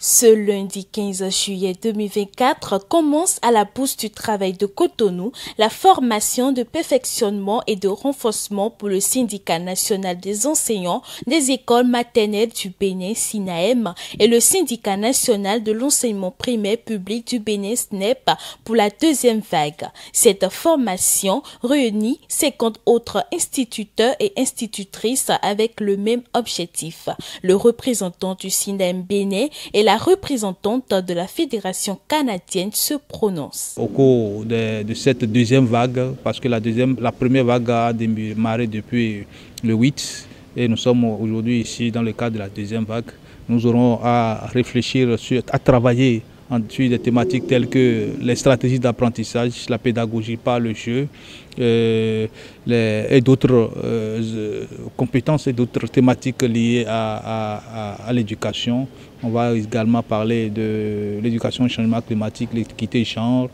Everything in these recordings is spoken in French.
Ce lundi 15 juillet 2024 commence à la Bourse du Travail de Cotonou la formation de perfectionnement et de renforcement pour le syndicat national des enseignants des écoles maternelles du Bénin SINAEM et le syndicat national de l'enseignement primaire public du Bénin SNEP pour la deuxième vague. Cette formation réunit 50 autres instituteurs et institutrices avec le même objectif. Le représentant du SINAEM Bénin et la représentante de la Fédération canadienne se prononce. Au cours de cette deuxième vague, parce que la première vague a démarré depuis le 8 et nous sommes aujourd'hui ici dans le cadre de la deuxième vague, nous aurons à réfléchir, à travailler sur des thématiques telles que les stratégies d'apprentissage, la pédagogie par le jeu et d'autres compétences et d'autres thématiques liées à l'éducation. On va également parler de l'éducation au changement climatique, l'équité genre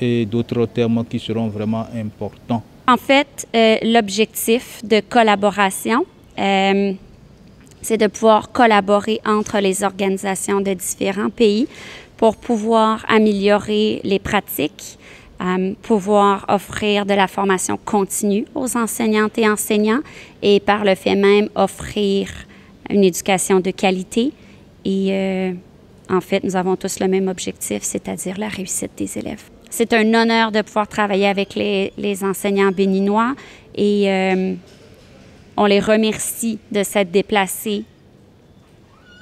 et d'autres termes qui seront vraiment importants. En fait, l'objectif de collaboration, c'est de pouvoir collaborer entre les organisations de différents pays pour pouvoir améliorer les pratiques, pouvoir offrir de la formation continue aux enseignantes et enseignants et par le fait même offrir une éducation de qualité. Et en fait, nous avons tous le même objectif, c'est-à-dire la réussite des élèves. C'est un honneur de pouvoir travailler avec les enseignants béninois et on les remercie de s'être déplacés.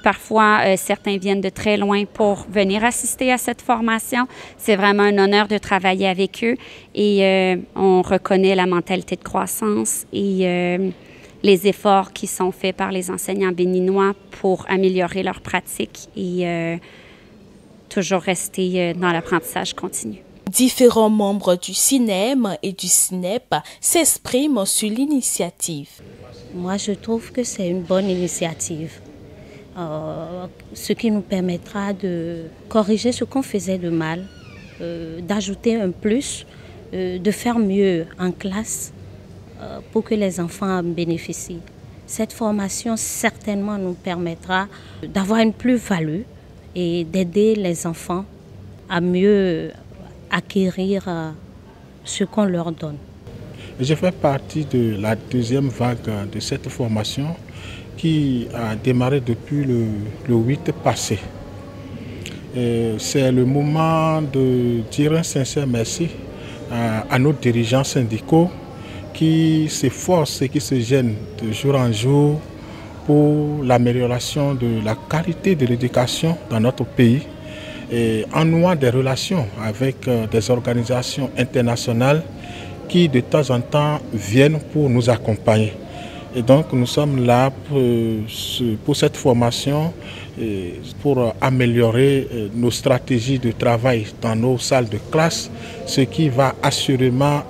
Parfois, certains viennent de très loin pour venir assister à cette formation. C'est vraiment un honneur de travailler avec eux et on reconnaît la mentalité de croissance et les efforts qui sont faits par les enseignants béninois pour améliorer leurs pratiques et toujours rester dans l'apprentissage continu. Différents membres du SINAEM et du SNEP s'expriment sur l'initiative. Moi, je trouve que c'est une bonne initiative. Ce qui nous permettra de corriger ce qu'on faisait de mal, d'ajouter un plus, de faire mieux en classe pour que les enfants en bénéficient. Cette formation certainement nous permettra d'avoir une plus-value et d'aider les enfants à mieux acquérir ce qu'on leur donne. Je fais partie de la deuxième vague de cette formation qui a démarré depuis le 8 passé. C'est le moment de dire un sincère merci à nos dirigeants syndicaux qui s'efforcent et qui se gênent de jour en jour pour l'amélioration de la qualité de l'éducation dans notre pays et en nouant des relations avec des organisations internationales qui de temps en temps viennent pour nous accompagner. Et donc nous sommes là pour cette formation, pour améliorer nos stratégies de travail dans nos salles de classe, ce qui va assurément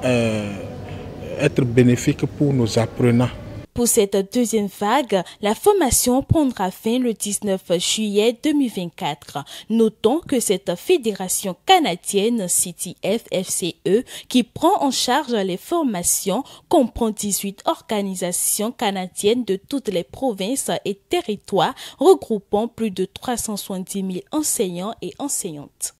être bénéfique pour nos apprenants. Pour cette deuxième vague, la formation prendra fin le 19 juillet 2024. Notons que cette fédération canadienne CITIF-FCE qui prend en charge les formations comprend 18 organisations canadiennes de toutes les provinces et territoires regroupant plus de 370 000 enseignants et enseignantes.